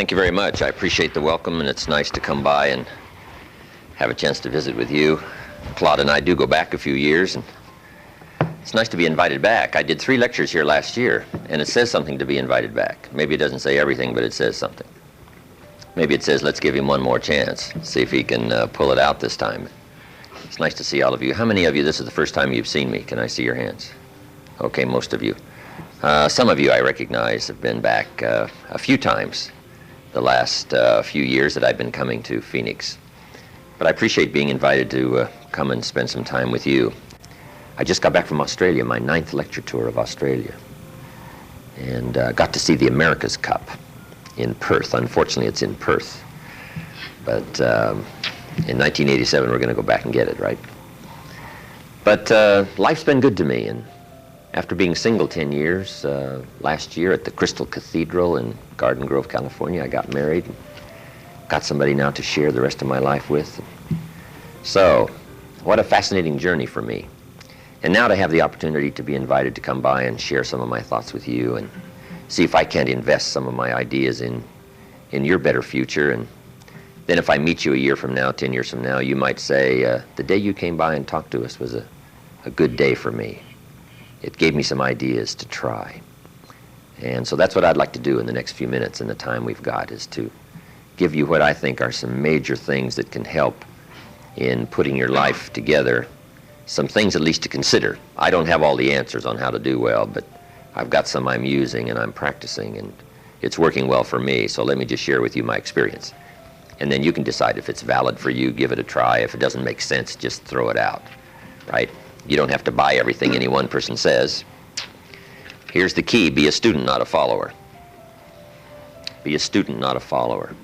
thank you very much. I appreciate the welcome, and it's nice to come by and have a chance to visit with you. Claude and I do go back a few years, and it's nice to be invited back. I did 3 lectures here last year, and it says something to be invited back. Maybe it doesn't say everything, but it says something. Maybe it says, let's give him one more chance, see if he can pull it out this time. It's nice to see all of you. How many of you, this is the first time you've seen me? Can I see your hands? Okay, most of you. Some of you I recognize have been back a few times the last few years that I've been coming to Phoenix. But I appreciate being invited to come and spend some time with you. I just got back from Australia, my 9th lecture tour of Australia, and got to see the America's Cup in Perth. Unfortunately, it's in Perth. But in 1987, we're going to go back and get it, right? But life's been good to me, and after being single 10 years, last year at the Crystal Cathedral in Garden Grove, California, I got married and got somebody now to share the rest of my life with. So, what a fascinating journey for me. And now to have the opportunity to be invited to come by and share some of my thoughts with you and see if I can't invest some of my ideas in your better future. And then if I meet you a year from now, 10 years from now, you might say, the day you came by and talked to us was a good day for me. It gave me some ideas to try. And so that's what I'd like to do in the next few minutes, and the time we've got is to give you what I think are some major things that can help in putting your life together, some things at least to consider. I don't have all the answers on how to do well, but I've got some I'm using and I'm practicing, and it's working well for me, so let me just share with you my experience. And then you can decide if it's valid for you, give it a try. If it doesn't make sense, just throw it out, right? You don't have to buy everything any one person says. Here's the key: be a student, not a follower. Be a student, not a follower.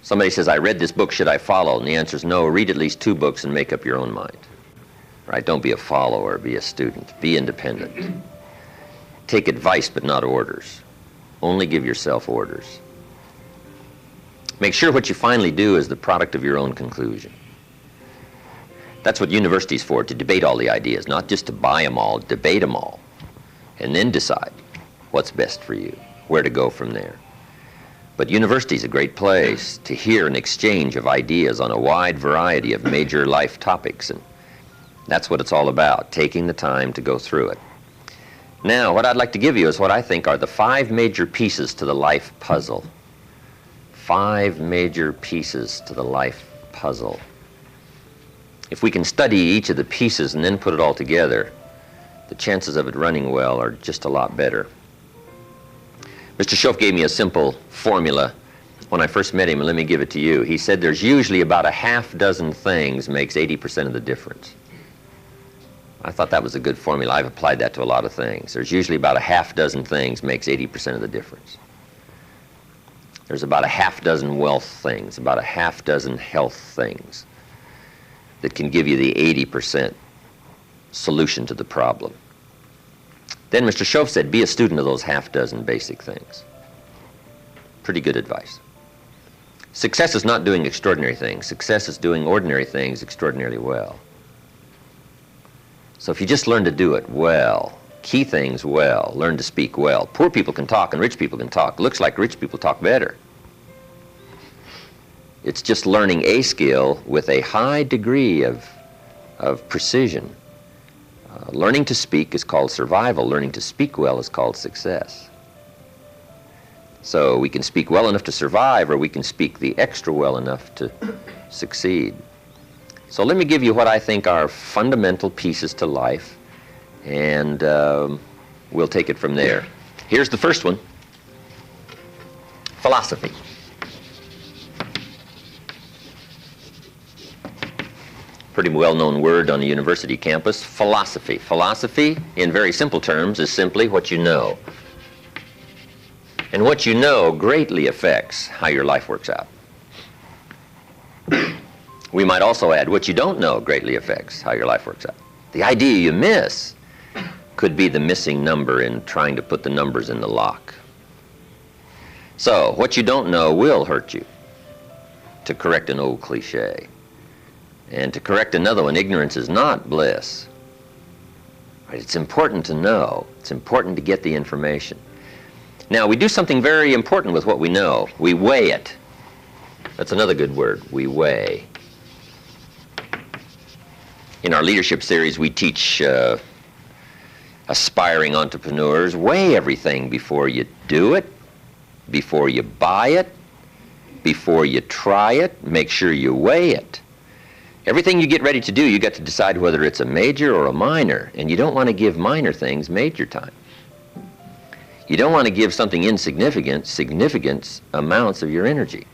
Somebody says, I read this book, should I follow? And the answer is no. Read at least 2 books and make up your own mind. Right? Don't be a follower, be a student. Be independent. Take advice, but not orders. Only give yourself orders. Make sure what you finally do is the product of your own conclusion. That's what university's for, to debate all the ideas, not just to buy them all, debate them all, and then decide what's best for you, where to go from there. But university's a great place to hear an exchange of ideas on a wide variety of major life topics, and that's what it's all about, taking the time to go through it. Now, what I'd like to give you is what I think are the 5 major pieces to the life puzzle. 5 major pieces to the life puzzle. If we can study each of the pieces and then put it all together, the chances of it running well are just a lot better. Mr. Schoaf gave me a simple formula when I first met him, and let me give it to you. He said there's usually about a half dozen things makes 80% of the difference. I thought that was a good formula. I've applied that to a lot of things. There's usually about a half dozen things makes 80% of the difference. There's about a half dozen wealth things, about a half dozen health things that can give you the 80% solution to the problem. Then Mr. Schoaf said, be a student of those half dozen basic things. Pretty good advice. Success is not doing extraordinary things. Success is doing ordinary things extraordinarily well. So if you just learn to do it well, key things well, learn to speak well. Poor people can talk and rich people can talk. Looks like rich people talk better. It's just learning a skill with a high degree of precision. Learning to speak is called survival. Learning to speak well is called success. So we can speak well enough to survive, or we can speak the extra well enough to succeed. So let me give you what I think are fundamental pieces to life, and we'll take it from there. Here's the first one: philosophy. Pretty well-known word on a university campus, philosophy. Philosophy, in very simple terms, is simply what you know. And what you know greatly affects how your life works out. We might also add, what you don't know greatly affects how your life works out. The idea you miss could be the missing number in trying to put the numbers in the lock. So, what you don't know will hurt you, to correct an old cliche. And to correct another one, ignorance is not bliss. Right? It's important to know. It's important to get the information. Now, we do something very important with what we know. We weigh it. That's another good word. We weigh. In our leadership series, we teach aspiring entrepreneurs, weigh everything before you do it, before you buy it, before you try it. Make sure you weigh it. Everything you get ready to do, you got to decide whether it's a major or a minor, and you don't want to give minor things major time. You don't want to give something insignificant significant amounts of your energy.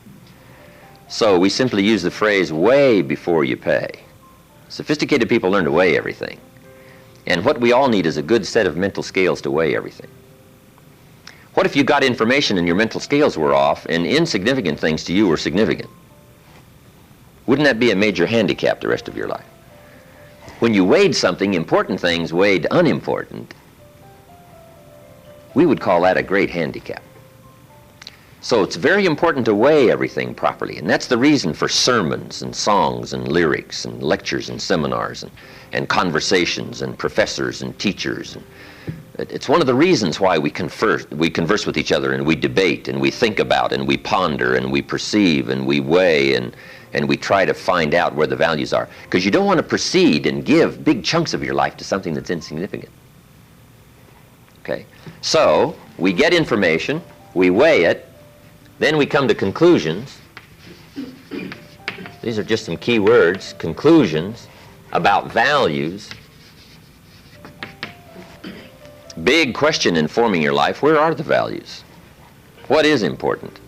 So we simply use the phrase, weigh before you pay. Sophisticated people learn to weigh everything. And what we all need is a good set of mental scales to weigh everything. What if you got information and your mental scales were off and insignificant things to you were significant? Wouldn't that be a major handicap the rest of your life? When you weighed something, important things weighed unimportant, we would call that a great handicap. So it's very important to weigh everything properly, and that's the reason for sermons and songs and lyrics and lectures and seminars and conversations and professors and teachers. It's one of the reasons why we converse with each other, and we debate and we think about and we ponder and we perceive and we weigh and we try to find out where the values are. Because you don't want to proceed and give big chunks of your life to something that's insignificant. Okay? So we get information, we weigh it, then we come to conclusions. These are just some key words. Conclusions about values. Big question in forming your life, where are the values? What is important?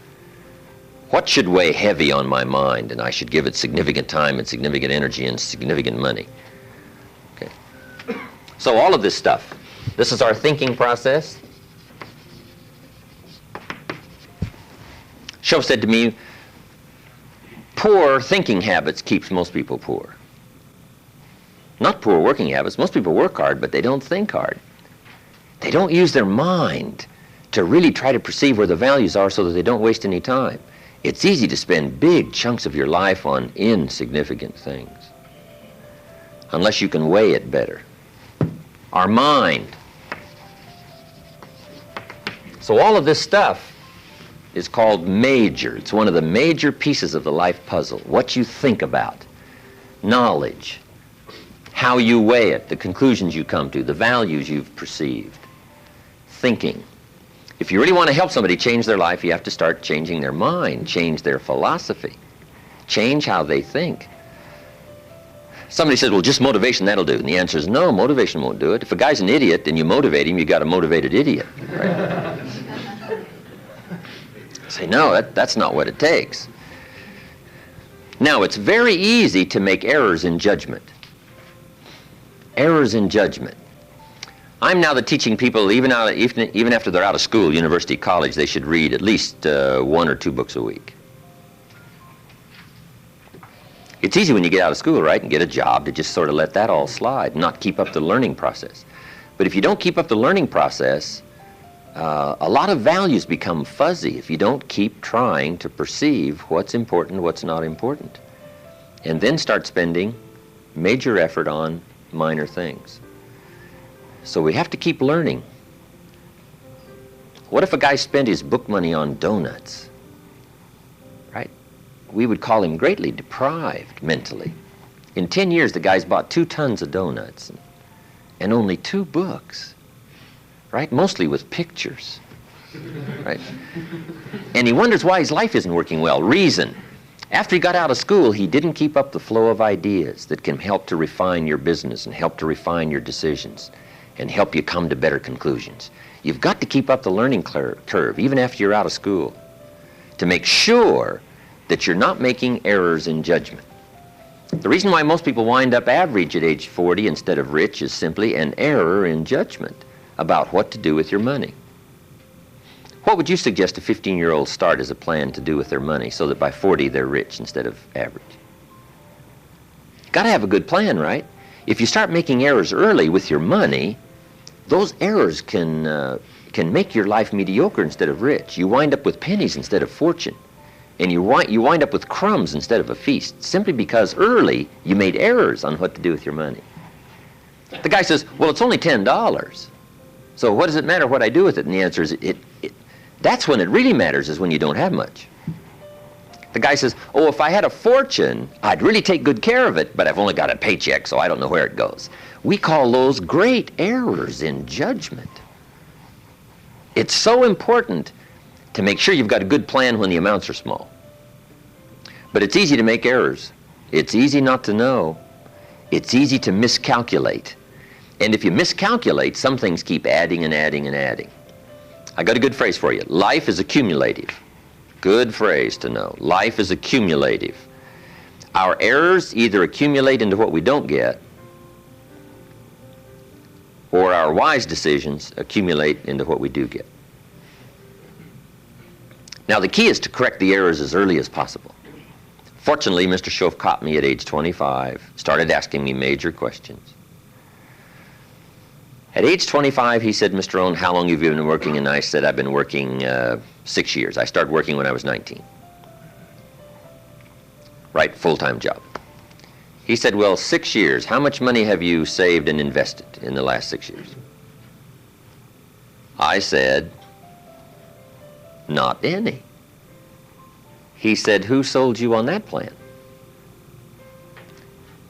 What should weigh heavy on my mind and I should give it significant time and significant energy and significant money? Okay. So all of this stuff, this is our thinking process. Shoaff said to me, poor thinking habits keeps most people poor. Not poor working habits. Most people work hard, but they don't think hard. They don't use their mind to really try to perceive where the values are so that they don't waste any time. It's easy to spend big chunks of your life on insignificant things, unless you can weigh it better. Our mind. So all of this stuff is called major. It's one of the major pieces of the life puzzle. What you think about, knowledge, how you weigh it, the conclusions you come to, the values you've perceived, thinking. If you really want to help somebody change their life, you have to start changing their mind, change their philosophy, change how they think. Somebody says, well, just motivation, that'll do. And the answer is no, motivation won't do it. If a guy's an idiot and you motivate him, you got a motivated idiot. Right? Say, no, that's not what it takes. Now, it's very easy to make errors in judgment. Errors in judgment. I'm now teaching people, even after they're out of school, university, college, they should read at least 1 or 2 books a week. It's easy when you get out of school, right, and get a job to just sort of let that all slide, not keep up the learning process. But if you don't keep up the learning process, a lot of values become fuzzy if you don't keep trying to perceive what's important, what's not important, and then start spending major effort on minor things. So we have to keep learning. What if a guy spent his book money on donuts? Right? We would call him greatly deprived mentally. In 10 years, the guy's bought 2 tons of donuts and only 2 books. Right? Mostly with pictures. Right? And he wonders why his life isn't working well. Reason. After he got out of school, he didn't keep up the flow of ideas that can help to refine your business and help to refine your decisions and help you come to better conclusions. You've got to keep up the learning curve, even after you're out of school, to make sure that you're not making errors in judgment. The reason why most people wind up average at age 40 instead of rich is simply an error in judgment about what to do with your money. What would you suggest a 15-year-old start as a plan to do with their money so that by 40 they're rich instead of average? Got to have a good plan, right? If you start making errors early with your money, those errors can make your life mediocre instead of rich. You wind up with pennies instead of fortune. And you wind up with crumbs instead of a feast, simply because early you made errors on what to do with your money. The guy says, well, it's only $10. So what does it matter what I do with it? And the answer is, That's when it really matters, is when you don't have much. The guy says, oh, if I had a fortune, I'd really take good care of it, but I've only got a paycheck, so I don't know where it goes. We call those great errors in judgment. It's so important to make sure you've got a good plan when the amounts are small. But it's easy to make errors. It's easy not to know. It's easy to miscalculate. And if you miscalculate, some things keep adding and adding and adding. I got a good phrase for you. Life is accumulative. Good phrase to know. Life is accumulative. Our errors either accumulate into what we don't get, or our wise decisions accumulate into what we do get. Now, the key is to correct the errors as early as possible. Fortunately, Mr. Schoaf caught me at age 25, started asking me major questions. At age 25, he said, Mr. Rohn, how long have you been working? And I said, I've been working 6 years. I started working when I was 19. Right, full-time job. He said, well, 6 years. How much money have you saved and invested in the last 6 years? I said, not any. He said, who sold you on that plan?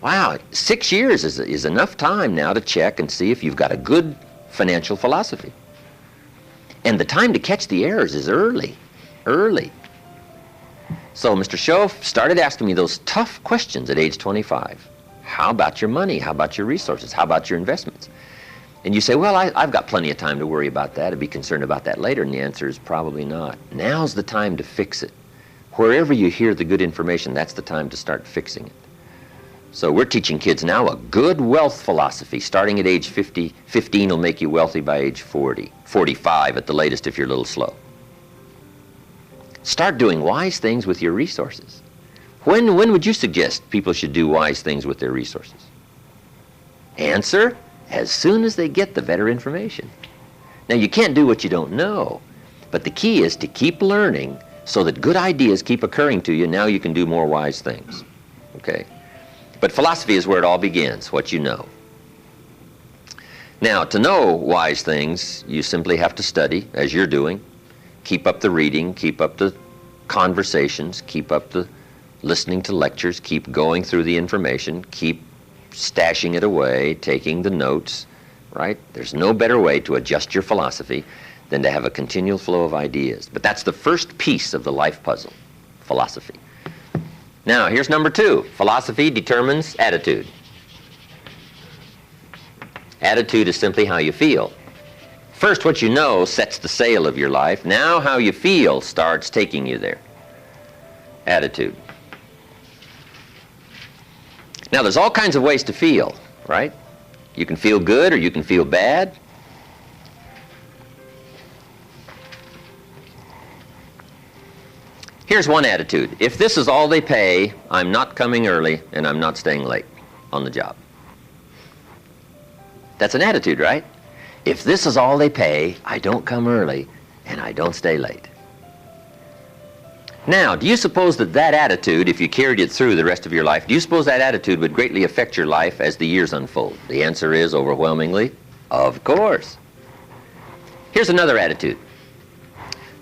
Wow, 6 years is enough time now to check and see if you've got a good financial philosophy. And the time to catch the errors is early. So Mr. Schoaf started asking me those tough questions at age 25. How about your money? How about your resources? How about your investments? And you say, well, I've got plenty of time to worry about that and be concerned about that later. And the answer is probably not. Now's the time to fix it. Wherever you hear the good information, that's the time to start fixing it. So we're teaching kids now a good wealth philosophy. Starting at age 50, 15 will make you wealthy by age 40, 45 at the latest if you're a little slow. Start doing wise things with your resources. When would you suggest people should do wise things with their resources? Answer, as soon as they get the better information. Now, you can't do what you don't know, but the key is to keep learning so that good ideas keep occurring to you. Now you can do more wise things, okay? But philosophy is where it all begins, what you know. Now, to know wise things, you simply have to study, as you're doing. Keep up the reading, keep up the conversations, keep up the listening to lectures, keep going through the information, keep stashing it away, taking the notes, right? There's no better way to adjust your philosophy than to have a continual flow of ideas. But that's the first piece of the life puzzle, philosophy. Now, here's number 2. Philosophy determines attitude. Attitude is simply how you feel. First, what you know sets the sail of your life. Now, how you feel starts taking you there. Attitude. Now, there's all kinds of ways to feel, right? You can feel good or you can feel bad. Here's one attitude. If this is all they pay, I'm not coming early and I'm not staying late on the job. That's an attitude, right? If this is all they pay, I don't come early and I don't stay late. Now, do you suppose that attitude, if you carried it through the rest of your life, do you suppose that attitude would greatly affect your life as the years unfold? The answer is overwhelmingly, of course. Here's another attitude.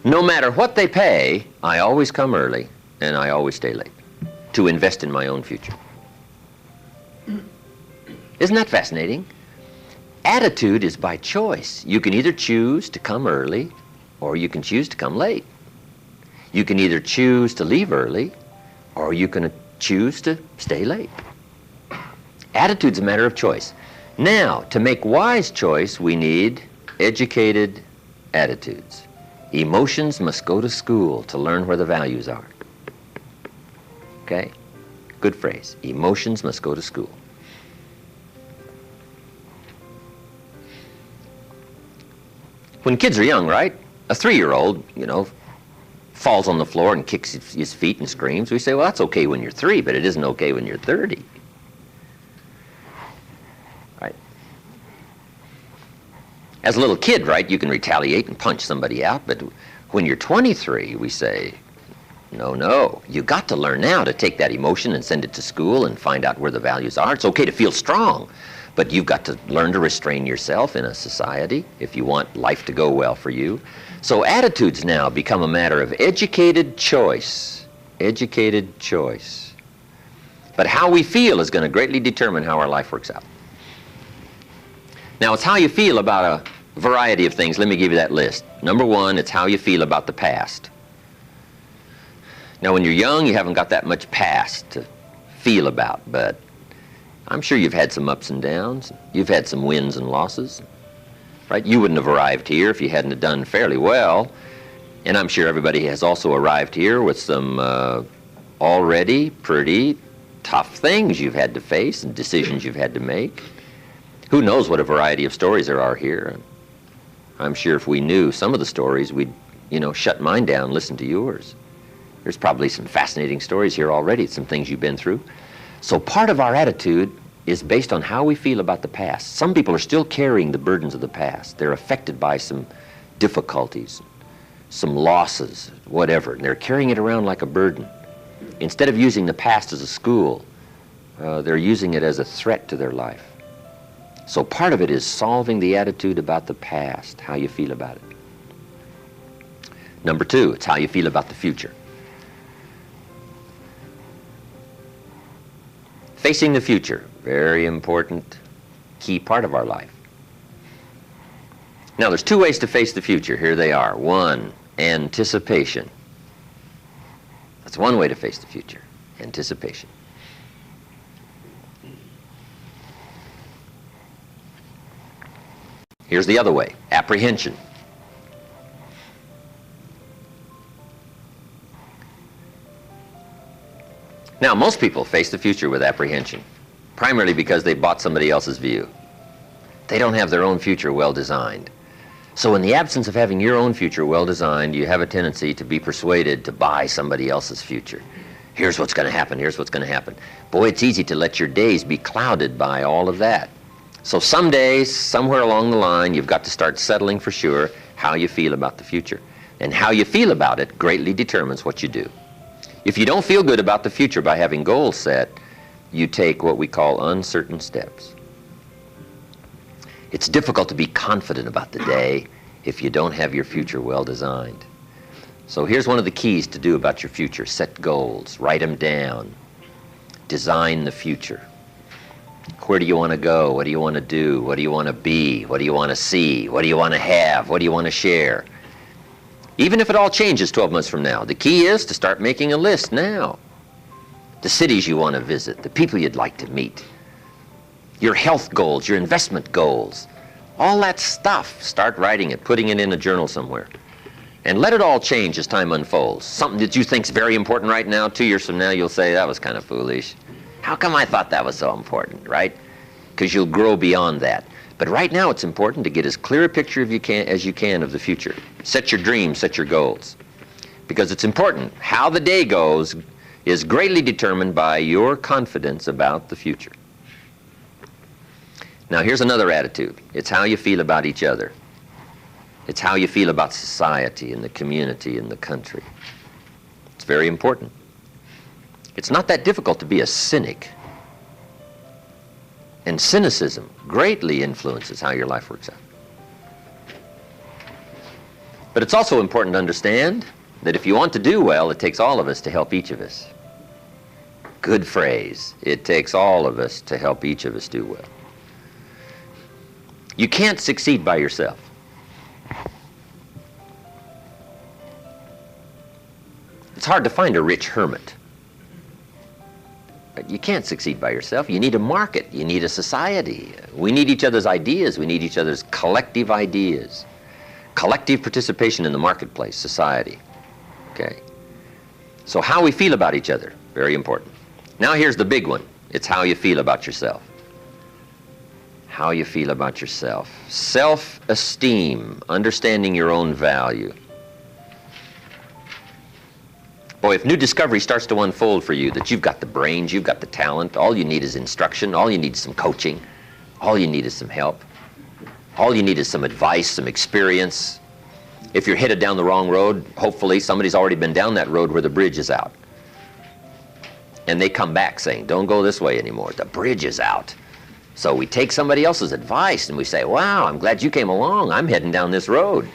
No matter what they pay, I always come early and I always stay late to invest in my own future. Isn't that fascinating? Attitude is by choice. You can either choose to come early or you can choose to come late. You can either choose to leave early or you can choose to stay late. Attitude's a matter of choice. Now, to make wise choice, we need educated attitudes. Emotions must go to school to learn where the values are. Okay? Good phrase. Emotions must go to school. When kids are young, right? A 3-year-old, falls on the floor and kicks his feet and screams. We say, well, that's okay when you're 3, but it isn't okay when you're 30. Right? As a little kid, right, you can retaliate and punch somebody out, but when you're 23, we say, no, you got to learn now to take that emotion and send it to school and find out where the values are. It's okay to feel strong, But you've got to learn to restrain yourself in a society if you want life to go well for you. So attitudes now become a matter of educated choice. Educated choice. But how we feel is going to greatly determine how our life works out. Now, it's how you feel about a variety of things. Let me give you that list. Number one, it's how you feel about the past. Now, when you're young, you haven't got that much past to feel about, but I'm sure you've had some ups and downs. You've had some wins and losses, right? You wouldn't have arrived here if you hadn't have done fairly well. And I'm sure everybody has also arrived here with some already pretty tough things you've had to face and decisions you've had to make. Who knows what a variety of stories there are here. I'm sure if we knew some of the stories, we'd, shut mine down and listen to yours. There's probably some fascinating stories here already, some things you've been through. So part of our attitude is based on how we feel about the past. Some people are still carrying the burdens of the past. They're affected by some difficulties, some losses, whatever, and they're carrying it around like a burden. Instead of using the past as a school, they're using it as a threat to their life. So part of it is solving the attitude about the past, how you feel about it. Number two, it's how you feel about the future. Facing the future, very important, key part of our life. Now, there's two ways to face the future. Here they are. One, anticipation. That's one way to face the future, anticipation. Here's the other way, apprehension. Now, most people face the future with apprehension, primarily because they bought somebody else's view. They don't have their own future well designed. So in the absence of having your own future well designed, you have a tendency to be persuaded to buy somebody else's future. Here's what's going to happen, here's what's going to happen. Boy, it's easy to let your days be clouded by all of that. So some days, somewhere along the line, you've got to start settling for sure how you feel about the future. And how you feel about it greatly determines what you do. If you don't feel good about the future by having goals set, you take what we call uncertain steps. It's difficult to be confident about the day if you don't have your future well designed. So here's one of the keys to do about your future. Set goals, write them down, design the future. Where do you want to go? What do you want to do? What do you want to be? What do you want to see? What do you want to have? What do you want to share? Even if it all changes 12 months from now, the key is to start making a list now. The cities you want to visit, the people you'd like to meet, your health goals, your investment goals, all that stuff. Start writing it, putting it in a journal somewhere. And let it all change as time unfolds. Something that you think is very important right now, 2 years from now, you'll say, that was kind of foolish. How come I thought that was so important, right? Because you'll grow beyond that. But right now it's important to get as clear a picture as you can of the future. Set your dreams, set your goals. Because it's important. How the day goes is greatly determined by your confidence about the future. Now here's another attitude. It's how you feel about each other. It's how you feel about society and the community and the country. It's very important. It's not that difficult to be a cynic. And cynicism greatly influences how your life works out. But it's also important to understand that if you want to do well, it takes all of us to help each of us. Good phrase. It takes all of us to help each of us do well. You can't succeed by yourself. It's hard to find a rich hermit. But you can't succeed by yourself. You need a market. You need a society. We need each other's ideas. We need each other's collective ideas. Collective participation in the marketplace, society. Okay? So how we feel about each other, very important. Now here's the big one. It's how you feel about yourself. How you feel about yourself. Self-esteem, understanding your own value. Boy, if new discovery starts to unfold for you, that you've got the brains, you've got the talent, all you need is instruction, all you need is some coaching, all you need is some help, all you need is some advice, some experience. If you're headed down the wrong road, hopefully somebody's already been down that road where the bridge is out. And they come back saying, don't go this way anymore, the bridge is out. So we take somebody else's advice and we say, wow, I'm glad you came along. I'm heading down this road.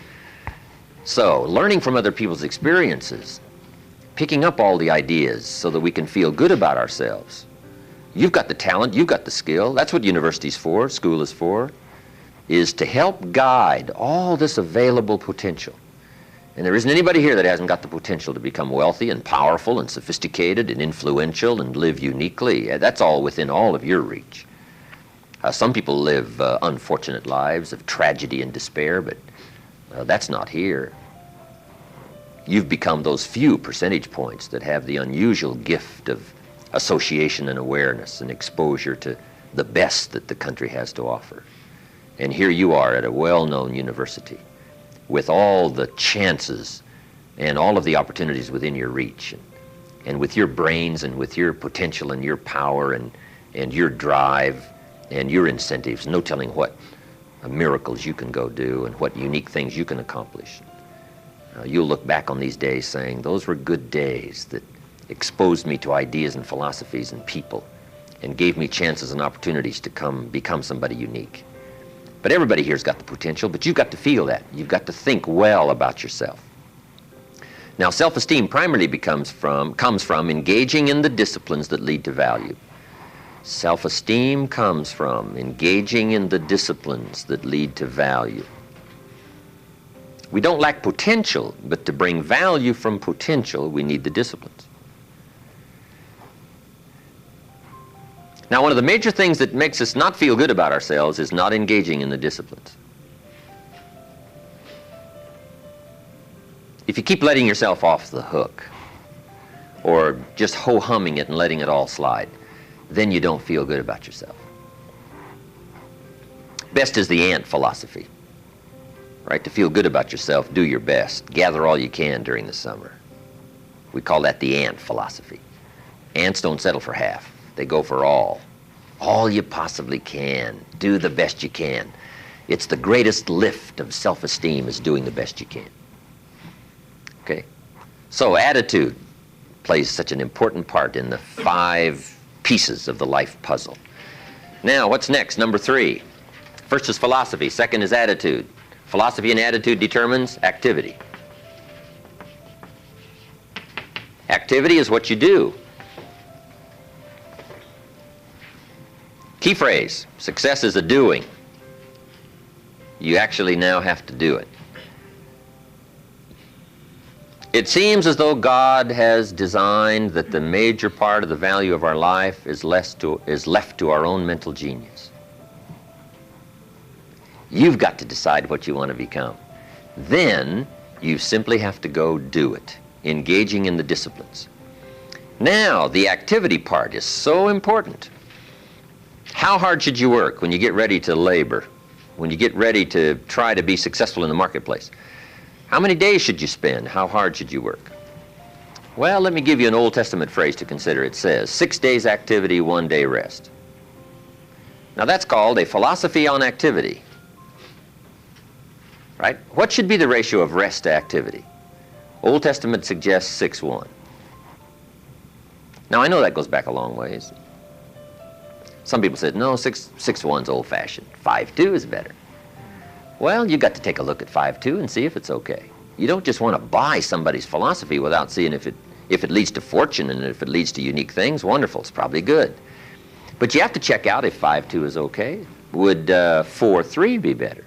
So learning from other people's experiences, picking up all the ideas so that we can feel good about ourselves. You've got the talent, you've got the skill. That's what university's for, school is for, is to help guide all this available potential. And there isn't anybody here that hasn't got the potential to become wealthy and powerful and sophisticated and influential and live uniquely. That's all within all of your reach. Some people live unfortunate lives of tragedy and despair, but that's not here. You've become those few percentage points that have the unusual gift of association and awareness and exposure to the best that the country has to offer. And here you are at a well-known university with all the chances and all of the opportunities within your reach, and with your brains and with your potential and your power and your drive and your incentives, no telling what miracles you can go do and what unique things you can accomplish. You'll look back on these days saying, those were good days that exposed me to ideas and philosophies and people and gave me chances and opportunities to become somebody unique. But everybody here's got the potential, but you've got to feel that. You've got to think well about yourself. Now, self-esteem primarily comes from engaging in the disciplines that lead to value. Self-esteem comes from engaging in the disciplines that lead to value. We don't lack potential, but to bring value from potential, we need the disciplines. Now, one of the major things that makes us not feel good about ourselves is not engaging in the disciplines. If you keep letting yourself off the hook, or just ho-humming it and letting it all slide, then you don't feel good about yourself. Best is the ant philosophy, right? To feel good about yourself, do your best. Gather all you can during the summer. We call that the ant philosophy. Ants don't settle for half. They go for all. All you possibly can. Do the best you can. It's the greatest lift of self-esteem is doing the best you can. Okay? So attitude plays such an important part in the 5 pieces of the life puzzle. Now, what's next? Number 3. First is philosophy. Second is attitude. Philosophy and attitude determines activity. Activity is what you do. Key phrase, success is a doing. You actually now have to do it. It seems as though God has designed that the major part of the value of our life is left to our own mental genius. You've got to decide what you want to become. Then you simply have to go do it, engaging in the disciplines. Now, the activity part is so important. How hard should you work when you get ready to labor, when you get ready to try to be successful in the marketplace? How many days should you spend? How hard should you work? Well, let me give you an Old Testament phrase to consider. It says, 6 days activity, 1 day rest. Now that's called a philosophy on activity. Right? What should be the ratio of rest to activity? Old Testament suggests 6:1. Now I know that goes back a long ways. Some people said, no, 6:1's old-fashioned. 5:2 is better. Well, you got to take a look at 5:2 and see if it's okay. You don't just want to buy somebody's philosophy without seeing if it leads to fortune, and if it leads to unique things, wonderful, it's probably good. But you have to check out if 5:2 is okay. Would 4:3 be better?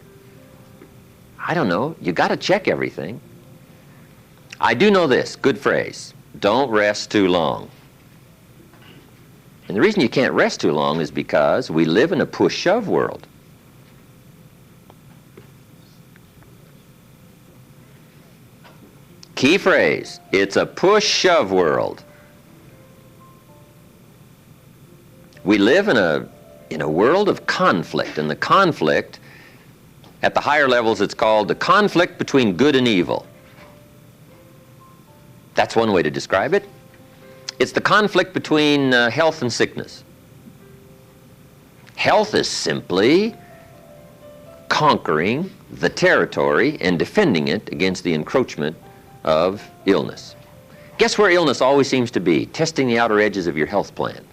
I don't know. You got to check everything. I do know this, good phrase, don't rest too long. And the reason you can't rest too long is because we live in a push-shove world. Key phrase, it's a push-shove world. We live in a world of conflict, and the conflict, at the higher levels, it's called the conflict between good and evil. That's one way to describe it. It's the conflict between health and sickness. Health is simply conquering the territory and defending it against the encroachment of illness. Guess where illness always seems to be? Testing the outer edges of your health plan.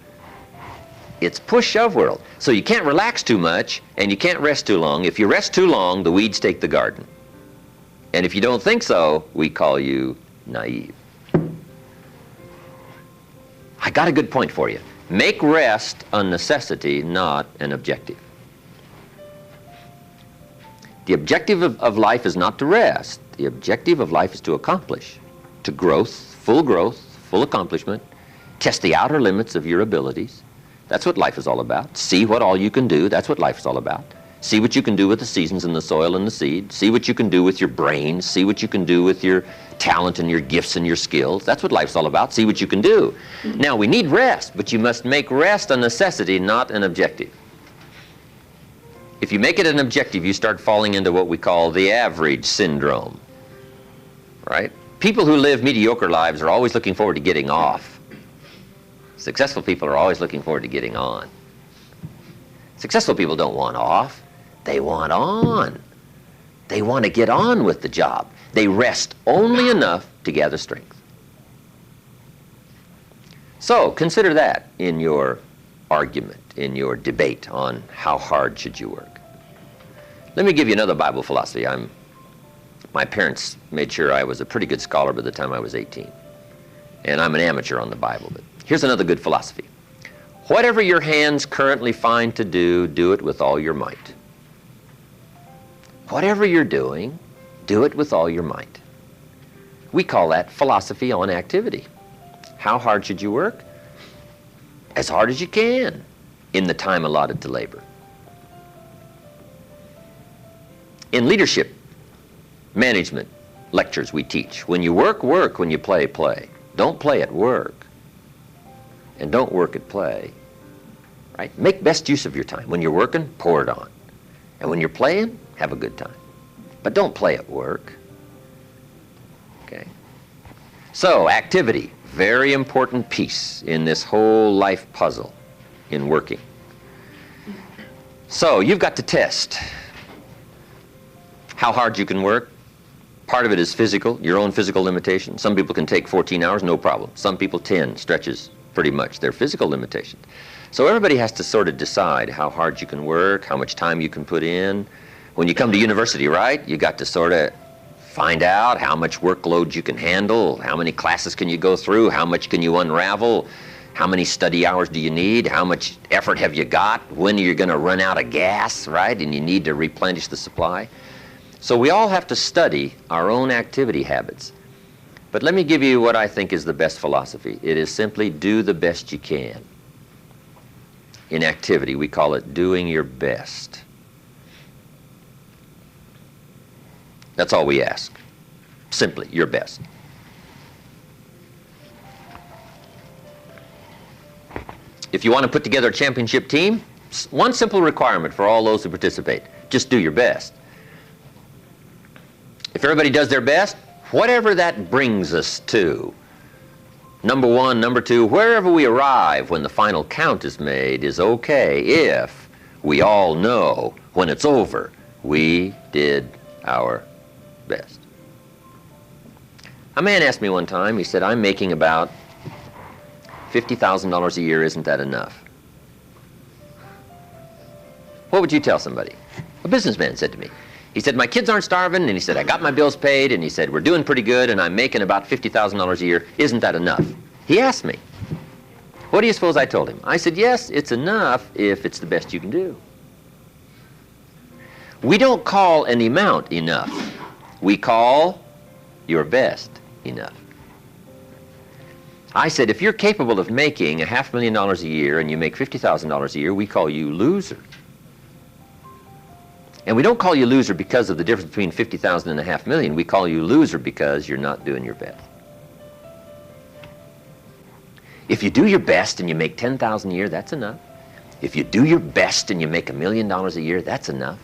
It's push-shove world. So you can't relax too much, and you can't rest too long. If you rest too long, the weeds take the garden. And if you don't think so, we call you naive. I got a good point for you. Make rest a necessity, not an objective. The objective of life is not to rest. The objective of life is to accomplish, to growth, full accomplishment, test the outer limits of your abilities. That's what life is all about. See what all you can do. That's what life is all about. See what you can do with the seasons and the soil and the seed. See what you can do with your brains. See what you can do with your talent and your gifts and your skills. That's what life's all about. See what you can do. Now, we need rest, but you must make rest a necessity, not an objective. If you make it an objective, you start falling into what we call the average syndrome, right? People who live mediocre lives are always looking forward to getting off. Successful people are always looking forward to getting on. Successful people don't want off. They want on. They want to get on with the job. They rest only enough to gather strength. So consider that in your argument, in your debate on how hard should you work. Let me give you another Bible philosophy. My parents made sure I was a pretty good scholar by the time I was 18. And I'm an amateur on the Bible. But here's another good philosophy. Whatever your hands currently find to do, do it with all your might. Whatever you're doing, do it with all your might. We call that philosophy on activity. How hard should you work? As hard as you can in the time allotted to labor. In leadership, management lectures we teach, when you work, work. When you play, play. Don't play at work. And don't work at play. Right? Make best use of your time. When you're working, pour it on. And when you're playing, have a good time. But don't play at work. Okay? So, activity, very important piece in this whole life puzzle in working. So, you've got to test how hard you can work. Part of it is physical, your own physical limitation. Some people can take 14 hours, no problem. Some people 10, stretches pretty much their physical limitations. So everybody has to sort of decide how hard you can work, how much time you can put in. When you come to university, right, you got to sort of find out how much workload you can handle, how many classes can you go through, how much can you unravel, how many study hours do you need, how much effort have you got, when are you going to run out of gas, right, and you need to replenish the supply. So we all have to study our own activity habits. But let me give you what I think is the best philosophy. It is simply do the best you can. In activity, we call it doing your best. That's all we ask. Simply, your best. If you want to put together a championship team, one simple requirement for all those who participate, just do your best. If everybody does their best, whatever that brings us to, number one, number two, wherever we arrive when the final count is made is okay if we all know when it's over we did our best. A man asked me one time, he said, I'm making about $50,000 a year, isn't that enough? What would you tell somebody? A businessman said to me. He said, my kids aren't starving, and he said, I got my bills paid, and he said, we're doing pretty good, and I'm making about $50,000 a year. Isn't that enough? He asked me. What do you suppose I told him? I said, yes, it's enough if it's the best you can do. We don't call an amount enough. We call your best enough. I said, if you're capable of making $500,000 a year and you make $50,000 a year, we call you loser. And we don't call you loser because of the difference between 50,000 and $500,000. We call you loser because you're not doing your best. If you do your best and you make $10,000 a year, that's enough. If you do your best and you make $1 million a year, that's enough.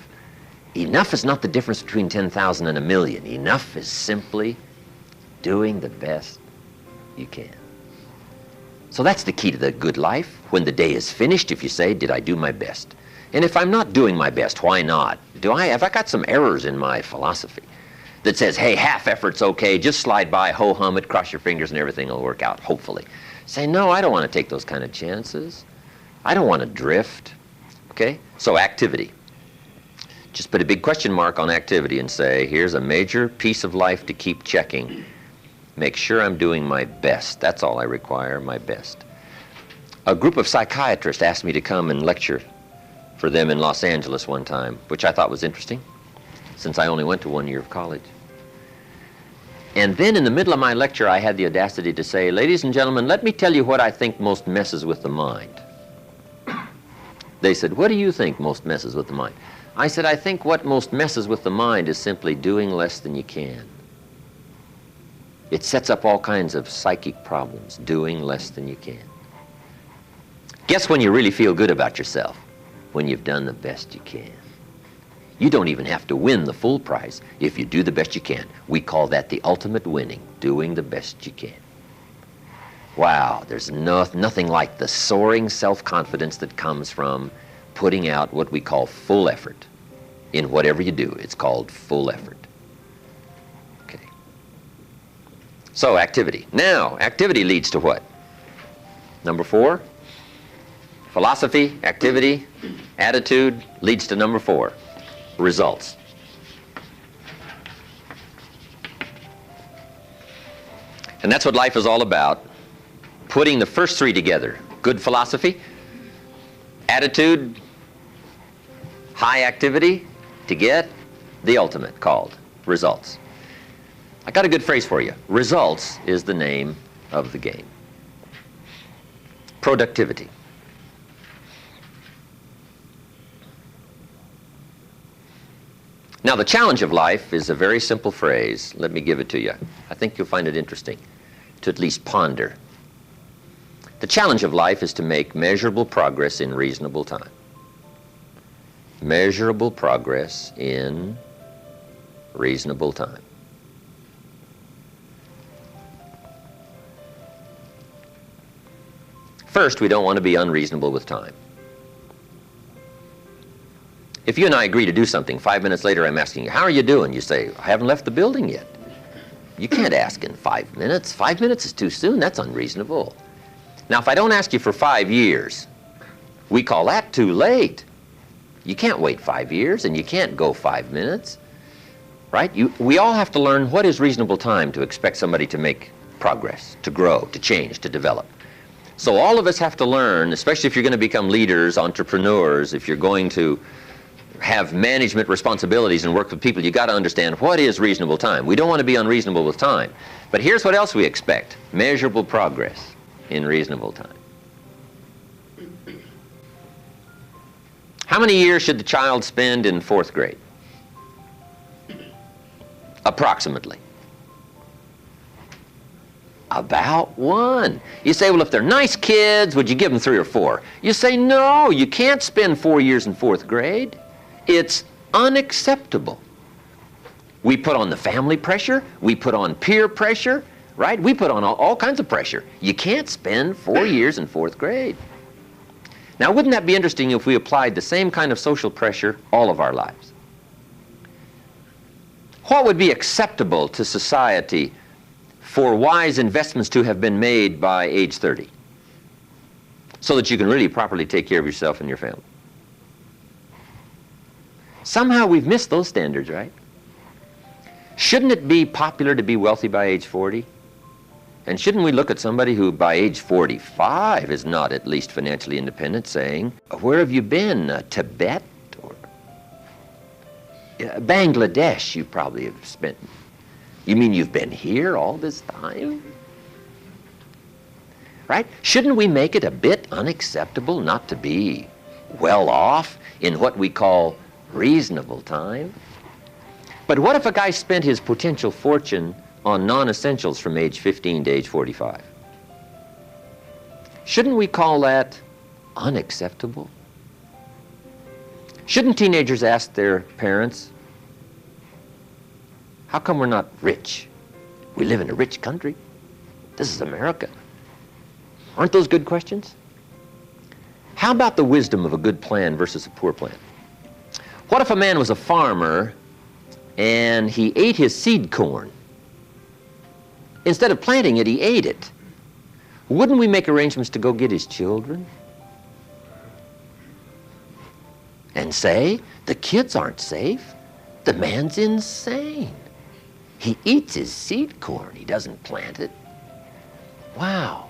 Enough is not the difference between 10,000 and 1,000,000. Enough is simply doing the best you can. So that's the key to the good life. When the day is finished, if you say, did I do my best? And if I'm not doing my best, why not? Have I got some errors in my philosophy that says, hey, half effort's okay, just slide by, ho-hum it, cross your fingers, and everything will work out, hopefully. Say, no, I don't want to take those kind of chances. I don't want to drift. Okay? So activity. Just put a big question mark on activity and say, here's a major piece of life to keep checking. Make sure I'm doing my best. That's all I require, my best. A group of psychiatrists asked me to come and lecture for them in Los Angeles one time, which I thought was interesting, since I only went to 1 year of college. And then in the middle of my lecture, I had the audacity to say, ladies and gentlemen, let me tell you what I think most messes with the mind. They said, what do you think most messes with the mind? I said, I think what most messes with the mind is simply doing less than you can. It sets up all kinds of psychic problems, doing less than you can. Guess when you really feel good about yourself? When you've done the best you can. You don't even have to win the full prize if you do the best you can. We call that the ultimate winning, doing the best you can. Wow, there's nothing like the soaring self-confidence that comes from putting out what we call full effort. In whatever you do, it's called full effort. Okay. So, activity. Now, activity leads to what? Number 4. Philosophy, activity, attitude leads to number 4. Results. And that's what life is all about. Putting the first 3 together. Good philosophy, attitude, high activity to get the ultimate called results. I got a good phrase for you. Results is the name of the game. Productivity. Now, the challenge of life is a very simple phrase. Let me give it to you. I think you'll find it interesting to at least ponder. The challenge of life is to make measurable progress in reasonable time. Measurable progress in reasonable time. First, we don't want to be unreasonable with time. If you and I agree to do something, 5 minutes later I'm asking you, how are you doing? You say, I haven't left the building yet. You can't ask in 5 minutes. 5 minutes is too soon. That's unreasonable. Now, if I don't ask you for 5 years, we call that too late. You can't wait 5 years, and you can't go 5 minutes, right? We all have to learn what is reasonable time to expect somebody to make progress, to grow, to change, to develop. So all of us have to learn, especially if you're going to become leaders, entrepreneurs, if you're going to have management responsibilities and work with people, you got to understand what is reasonable time. We don't want to be unreasonable with time. But here's what else we expect. Measurable progress in reasonable time. How many years should the child spend in 4th grade? Approximately. About 1. You say, well, if they're nice kids, would you give them 3 or 4? You say, no, you can't spend 4 years in 4th grade. It's unacceptable. We put on the family pressure. We put on peer pressure, right? We put on all kinds of pressure. You can't spend 4 years in 4th grade. Now, wouldn't that be interesting if we applied the same kind of social pressure all of our lives? What would be acceptable to society for wise investments to have been made by age 30 so that you can really properly take care of yourself and your family? Somehow we've missed those standards, right? Shouldn't it be popular to be wealthy by age 40? And shouldn't we look at somebody who by age 45 is not at least financially independent saying, where have you been? Tibet? Or Bangladesh you probably have spent. You mean you've been here all this time? Right? Shouldn't we make it a bit unacceptable not to be well off in what we call reasonable time? But what if a guy spent his potential fortune on non-essentials from age 15 to age 45? Shouldn't we call that unacceptable? Shouldn't teenagers ask their parents, how come we're not rich? We live in a rich country. This is America. Aren't those good questions? How about the wisdom of a good plan versus a poor plan? What if a man was a farmer and he ate his seed corn? Instead of planting it, he ate it. Wouldn't we make arrangements to go get his children? and say, the kids aren't safe. The man's insane. He eats his seed corn. He doesn't plant it. Wow.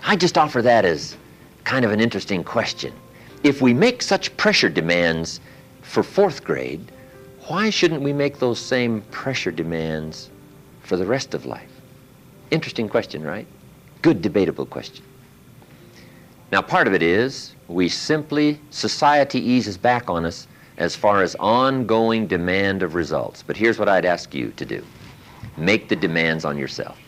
I just offer that as kind of an interesting question. If we make such pressure demands for fourth grade, why shouldn't we make those same pressure demands for the rest of life? Interesting question, right? Good debatable question. Now, part of it is society eases back on us as far as ongoing demand of results. But here's what I'd ask you to do. Make the demands on yourself.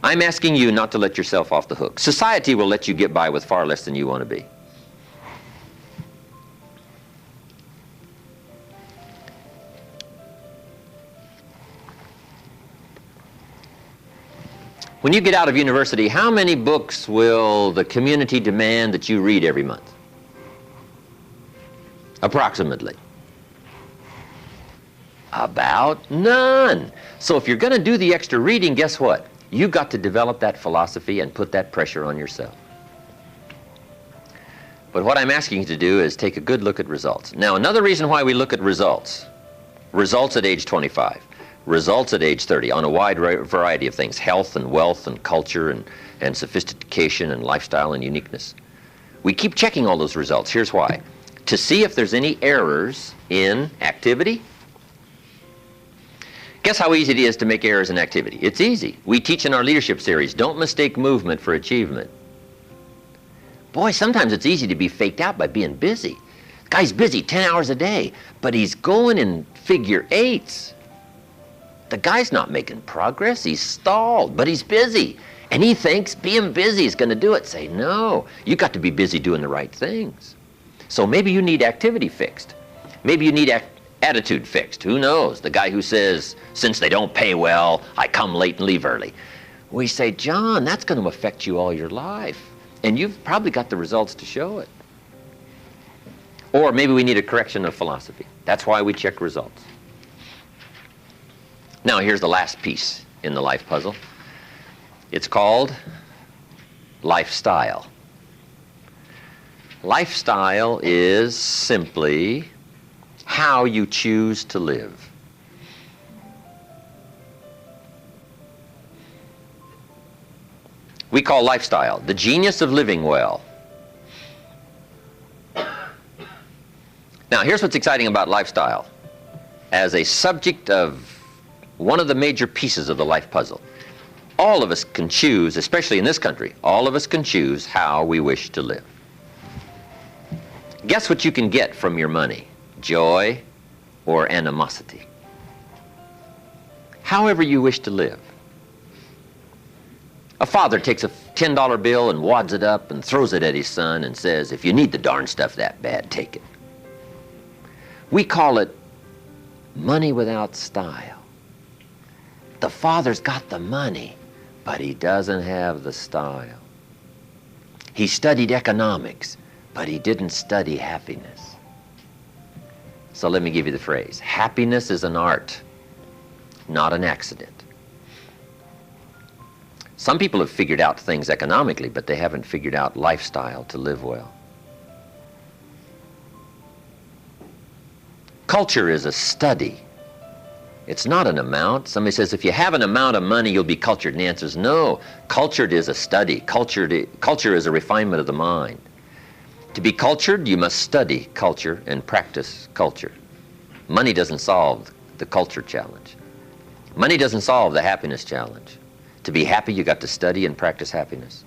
I'm asking you not to let yourself off the hook. Society will let you get by with far less than you want to be. When you get out of university, how many books will the community demand that you read every month? Approximately. About none. So if you're going to do the extra reading, guess what? You've got to develop that philosophy and put that pressure on yourself. But what I'm asking you to do is take a good look at results. Now, another reason why we look at results at age 25, results at age 30 on a wide variety of things, health and wealth and culture and sophistication and lifestyle and uniqueness. We keep checking all those results. Here's why. To see if there's any errors in activity. Guess how easy it is to make errors in activity? It's easy. We teach in our leadership series, don't mistake movement for achievement. Boy, sometimes it's easy to be faked out by being busy. The guy's busy 10 hours a day, but he's going in figure eights. The guy's not making progress. He's stalled, but he's busy. And he thinks being busy is going to do it. Say, no, you got to be busy doing the right things. So maybe you need activity fixed. Maybe you need attitude fixed. Who knows? The guy who says, since they don't pay well, I come late and leave early. We say, John, that's going to affect you all your life. And you've probably got the results to show it. Or maybe we need a correction of philosophy. That's why we check results. Now, here's the last piece in the life puzzle. It's called lifestyle. Lifestyle is simply how you choose to live. We call lifestyle the genius of living well. Now, here's what's exciting about lifestyle as a subject of one of the major pieces of the life puzzle. All of us can choose, especially in this country, all of us can choose how we wish to live. Guess what you can get from your money? Joy or animosity. However you wish to live. A father takes a $10 bill and wads it up and throws it at his son and says, if you need the darn stuff that bad, take it. We call it money without style. The father's got the money, but he doesn't have the style. He studied economics, but he didn't study happiness. So let me give you the phrase. Happiness is an art, not an accident. Some people have figured out things economically, but they haven't figured out lifestyle to live well. Culture is a study. It's not an amount. Somebody says, if you have an amount of money, you'll be cultured. And the answer is no. Cultured is a study. Culture is a refinement of the mind. To be cultured, you must study culture and practice culture. Money doesn't solve the culture challenge. Money doesn't solve the happiness challenge. To be happy, you got to study and practice happiness.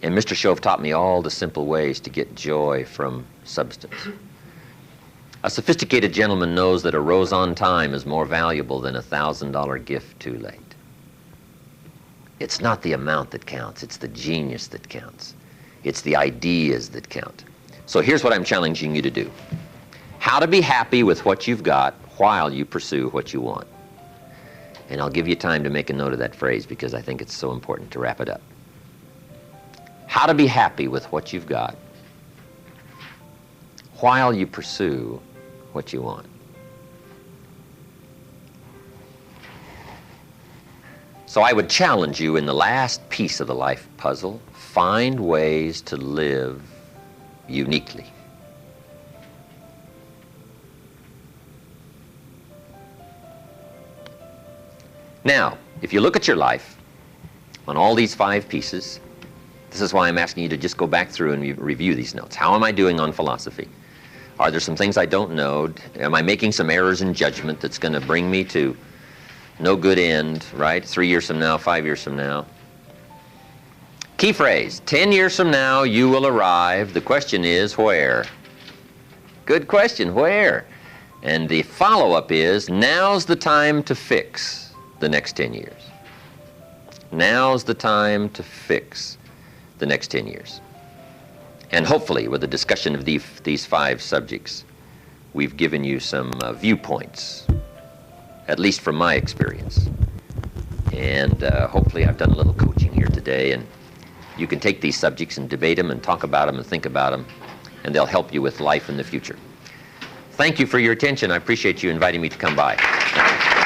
And Mr. Shove taught me all the simple ways to get joy from substance. A sophisticated gentleman knows that a rose on time is more valuable than a $1,000 gift too late. It's not the amount that counts, it's the genius that counts. It's the ideas that count. So here's what I'm challenging you to do. How to be happy with what you've got while you pursue what you want. And I'll give you time to make a note of that phrase because I think it's so important to wrap it up. How to be happy with what you've got while you pursue what you want. So I would challenge you in the last piece of the life puzzle, find ways to live uniquely. Now, if you look at your life on all these 5 pieces, this is why I'm asking you to just go back through and review these notes. How am I doing on philosophy? Are there some things I don't know? Am I making some errors in judgment that's going to bring me to no good end, right? 3 years from now, 5 years from now. Key phrase, 10 years from now you will arrive. The question is where? Good question, where? And the follow-up is, now's the time to fix the next 10 years. Now's the time to fix the next 10 years. And hopefully, with the discussion of these 5 subjects, we've given you some viewpoints, at least from my experience. And hopefully I've done a little coaching here today, and you can take these subjects and debate them and talk about them and think about them, and they'll help you with life in the future. Thank you for your attention. I appreciate you inviting me to come by.